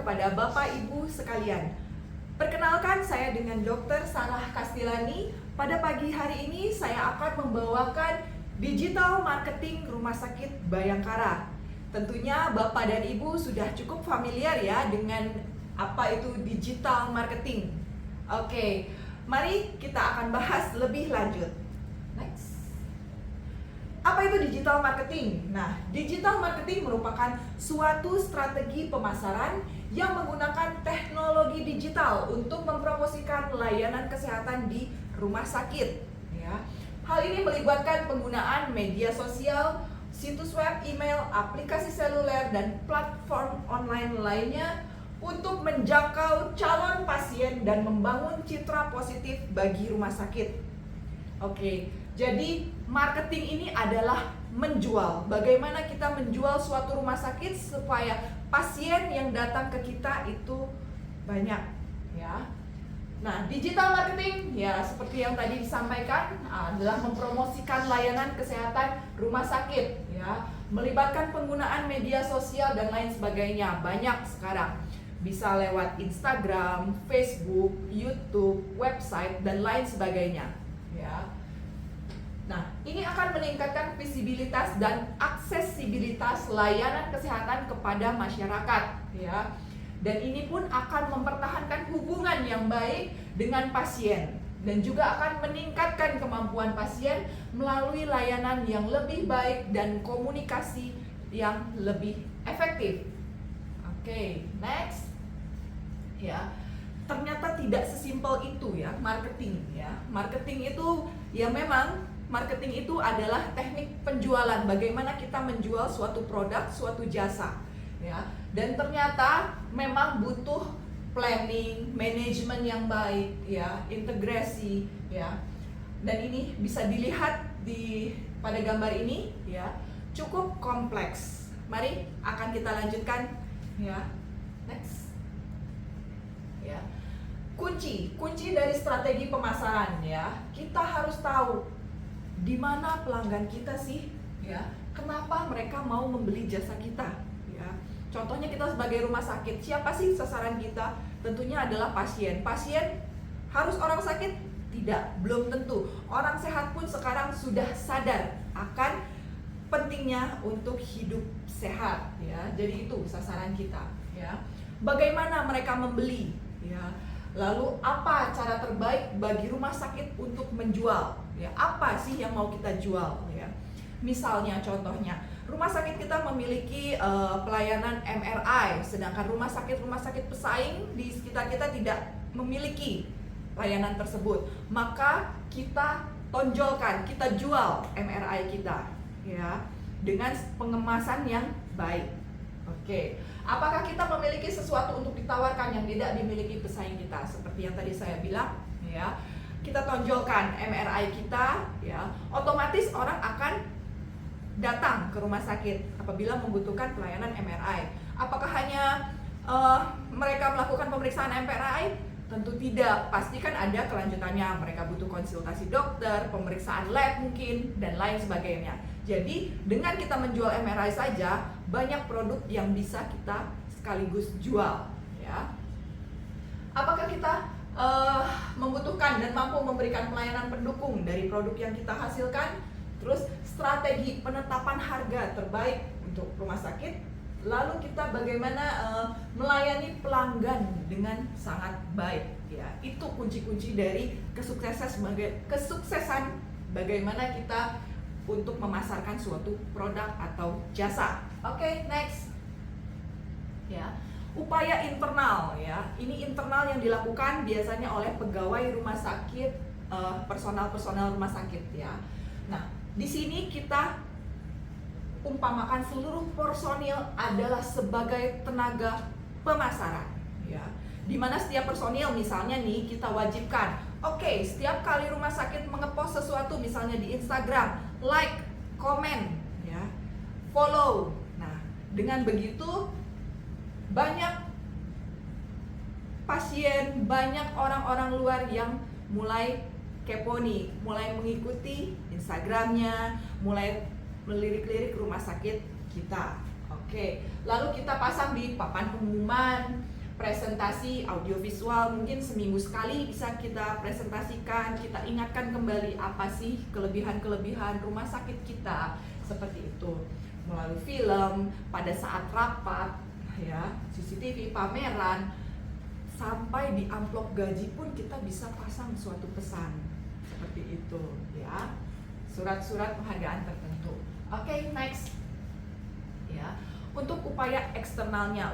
kepada Bapak Ibu sekalian. Perkenalkan, saya dengan Dr. Sarah Kastilani. Pada pagi hari ini saya akan membawakan digital marketing Rumah Sakit Bayangkara. Tentunya Bapak dan Ibu sudah cukup familiar ya dengan apa itu digital marketing. Oke, mari kita akan bahas lebih lanjut. Next. Apa itu digital marketing? Nah, digital marketing merupakan suatu strategi pemasaran yang menggunakan teknologi digital untuk mempromosikan layanan kesehatan di rumah sakit. Ya. Hal ini melibatkan penggunaan media sosial, situs web, email, aplikasi seluler, dan platform online lainnya untuk menjangkau calon pasien dan membangun citra positif bagi rumah sakit. Oke, jadi marketing ini adalah menjual. Bagaimana kita menjual suatu rumah sakit supaya pasien yang datang ke kita itu banyak, ya. Nah, digital marketing ya seperti yang tadi disampaikan adalah mempromosikan layanan kesehatan rumah sakit, ya, melibatkan penggunaan media sosial dan lain sebagainya. Banyak sekarang. Bisa lewat Instagram, Facebook, YouTube, website, dan lain sebagainya. Ya. Nah, ini akan meningkatkan visibilitas dan aksesibilitas layanan kesehatan kepada masyarakat, ya. Dan ini pun akan mempertahankan hubungan yang baik dengan pasien dan juga akan meningkatkan kemampuan pasien melalui layanan yang lebih baik dan komunikasi yang lebih efektif. Oke, next. Ya. Ternyata tidak sesimpel itu ya marketing ya. Marketing itu ya memang marketing itu adalah teknik penjualan, bagaimana kita menjual suatu produk, suatu jasa ya. Dan ternyata memang butuh planning, manajemen yang baik ya, integrasi ya. Dan ini bisa dilihat pada gambar ini ya, cukup kompleks. Mari akan kita lanjutkan ya. Next. Ya. Kunci dari strategi pemasaran ya. Kita harus tahu di mana pelanggan kita sih ya. Kenapa mereka mau membeli jasa kita ya. Contohnya kita sebagai rumah sakit, siapa sih sasaran kita? Tentunya adalah pasien. Pasien harus orang sakit? Tidak, belum tentu. Orang sehat pun sekarang sudah sadar akan pentingnya untuk hidup sehat ya. Jadi itu sasaran kita ya. Bagaimana mereka membeli ya. Lalu apa cara terbaik bagi rumah sakit untuk menjual ya? Apa sih yang mau kita jual ya? Misalnya contohnya rumah sakit kita memiliki pelayanan MRI, sedangkan rumah sakit pesaing di sekitar kita tidak memiliki layanan tersebut. Maka kita tonjolkan, kita jual MRI kita ya dengan pengemasan yang baik. Oke, apakah kita memiliki sesuatu untuk ditawarkan yang tidak dimiliki pesaing kita? Seperti yang tadi saya bilang, ya, kita tonjolkan MRI kita, ya, otomatis orang akan datang ke rumah sakit apabila membutuhkan pelayanan MRI. Apakah hanya mereka melakukan pemeriksaan MRI? Tentu tidak, pasti kan ada kelanjutannya. Mereka butuh konsultasi dokter, pemeriksaan lab mungkin, dan lain sebagainya. Jadi dengan kita menjual MRI saja, banyak produk yang bisa kita sekaligus jual ya. Apakah kita membutuhkan dan mampu memberikan pelayanan pendukung dari produk yang kita hasilkan? Terus strategi penetapan harga terbaik untuk rumah sakit. Lalu kita bagaimana melayani pelanggan dengan sangat baik ya. Itu kunci-kunci dari kesuksesan bagaimana kita untuk memasarkan suatu produk atau jasa. Oke, next. Ya. Upaya internal ya. Ini internal yang dilakukan biasanya oleh pegawai rumah sakit, personal rumah sakit ya. Nah, di sini kita umpamakan seluruh personil adalah sebagai tenaga pemasaran ya. Dimana setiap personil misalnya nih kita wajibkan, oke, setiap kali rumah sakit ngepost sesuatu misalnya di Instagram, like, komen ya, follow. Nah, dengan begitu banyak pasien, banyak orang-orang luar yang mulai kepo nih, mulai mengikuti Instagramnya, mulai melirik-lirik rumah sakit kita. Oke, lalu kita pasang di papan pengumuman presentasi audiovisual, mungkin seminggu sekali bisa kita presentasikan, kita ingatkan kembali apa sih kelebihan-kelebihan rumah sakit kita, seperti itu. Melalui film, pada saat rapat, ya, CCTV, pameran, sampai di amplop gaji pun kita bisa pasang suatu pesan, seperti itu, ya. Surat-surat penghargaan tertentu. Oke, next. Ya. Untuk upaya eksternalnya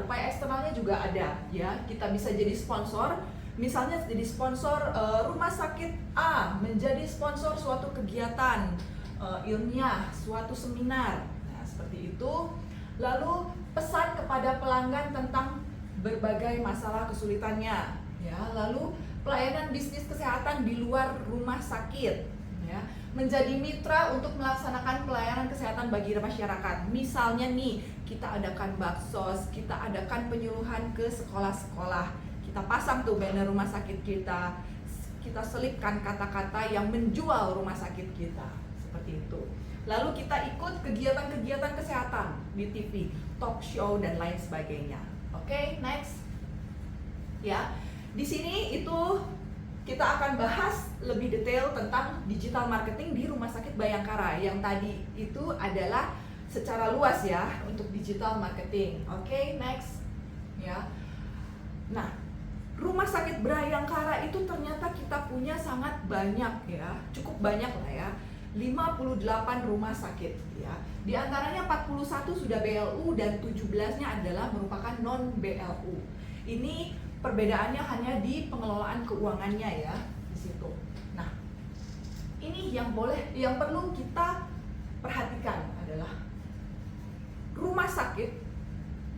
juga ada, ya. Kita bisa jadi sponsor, misalnya jadi sponsor rumah sakit A menjadi sponsor suatu kegiatan ilmiah, suatu seminar, nah seperti itu. Lalu pesan kepada pelanggan tentang berbagai masalah kesulitannya, ya. Lalu pelayanan bisnis kesehatan di luar rumah sakit, ya. Menjadi mitra untuk melaksanakan pelayanan kesehatan bagi masyarakat. Misalnya nih, kita adakan baksos, kita adakan penyuluhan ke sekolah-sekolah. Kita pasang tuh banner rumah sakit kita selipkan kata-kata yang menjual rumah sakit kita, seperti itu. Lalu kita ikut kegiatan-kegiatan kesehatan di TV, talk show dan lain sebagainya. Oke, next. Ya, di sini itu kita akan bahas lebih detail tentang digital marketing di Rumah Sakit Bayangkara. Yang tadi itu adalah secara luas ya untuk digital marketing. Oke, next. Ya. Nah, Rumah Sakit Bayangkara itu ternyata kita punya sangat banyak ya, cukup banyak lah ya. 58 rumah sakit ya. Di antaranya 41 sudah BLU dan 17-nya adalah merupakan non BLU. Ini perbedaannya hanya di pengelolaan keuangannya ya di situ. Nah, ini yang perlu kita perhatikan adalah rumah sakit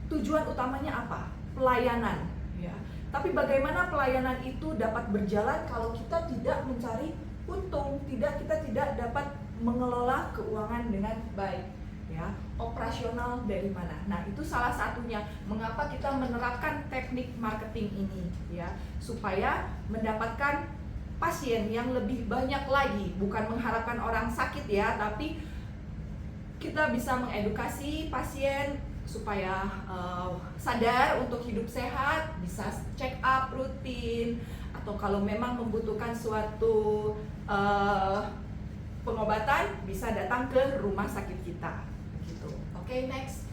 tujuan utamanya apa? Pelayanan ya. Tapi bagaimana pelayanan itu dapat berjalan kalau kita tidak mencari untung, kita tidak dapat mengelola keuangan dengan baik ya. Operasional dari mana? Nah, itu salah satunya mengapa kita menerapkan teknik marketing ini ya, supaya mendapatkan pasien yang lebih banyak lagi, bukan mengharapkan orang sakit ya, tapi kita bisa mengedukasi pasien supaya sadar untuk hidup sehat, bisa check up rutin, atau kalau memang membutuhkan suatu pengobatan bisa datang ke rumah sakit kita. Gitu. Oke, next.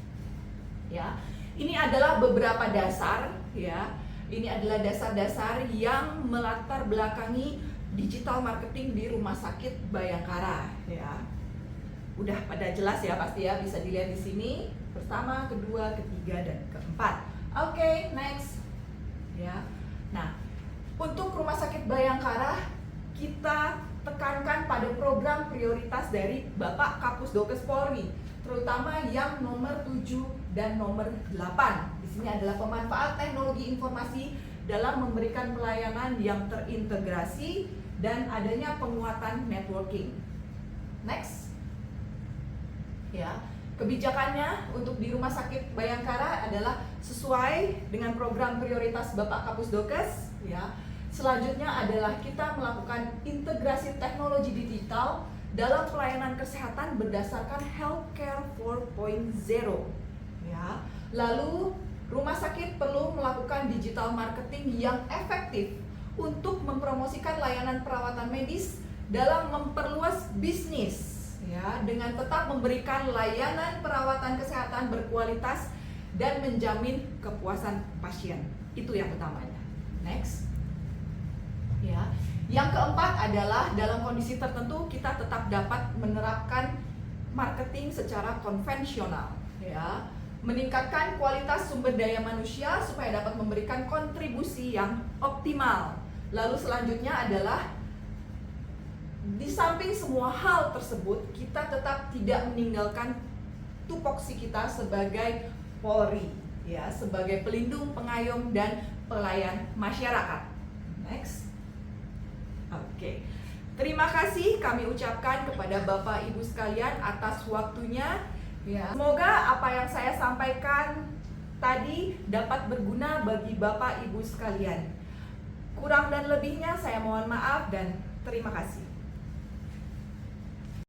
Ya, ini adalah beberapa dasar ya. Ini adalah dasar-dasar yang melatar belakangi digital marketing di Rumah Sakit Bayangkara ya. Udah pada jelas ya pasti ya, bisa dilihat di sini pertama, kedua, ketiga dan keempat. Oke, next. Ya. Nah, untuk Rumah Sakit Bayangkara kita tekankan pada program prioritas dari Bapak Kapusdokes Polri, terutama yang nomor 7 dan nomor 8. Di sini adalah pemanfaat teknologi informasi dalam memberikan pelayanan yang terintegrasi dan adanya penguatan networking. Next. Ya, kebijakannya untuk di Rumah Sakit Bayangkara adalah sesuai dengan program prioritas Bapak Kapusdokes ya. Selanjutnya adalah kita melakukan integrasi teknologi digital dalam pelayanan kesehatan berdasarkan Healthcare 4.0 ya. Lalu rumah sakit perlu melakukan digital marketing yang efektif untuk mempromosikan layanan perawatan medis dalam memperluas bisnis ya, dengan tetap memberikan layanan perawatan kesehatan berkualitas dan menjamin kepuasan pasien. Itu yang utamanya. Next. Ya. Yang keempat adalah dalam kondisi tertentu kita tetap dapat menerapkan marketing secara konvensional ya, meningkatkan kualitas sumber daya manusia supaya dapat memberikan kontribusi yang optimal. Lalu selanjutnya adalah di samping semua hal tersebut kita tetap tidak meninggalkan tupoksi kita sebagai Polri ya, sebagai pelindung, pengayom dan pelayan masyarakat. Next. Oke, terima kasih kami ucapkan kepada Bapak Ibu sekalian atas waktunya ya. Semoga apa yang saya sampaikan tadi dapat berguna bagi Bapak Ibu sekalian. Kurang dan lebihnya saya mohon maaf dan terima kasih.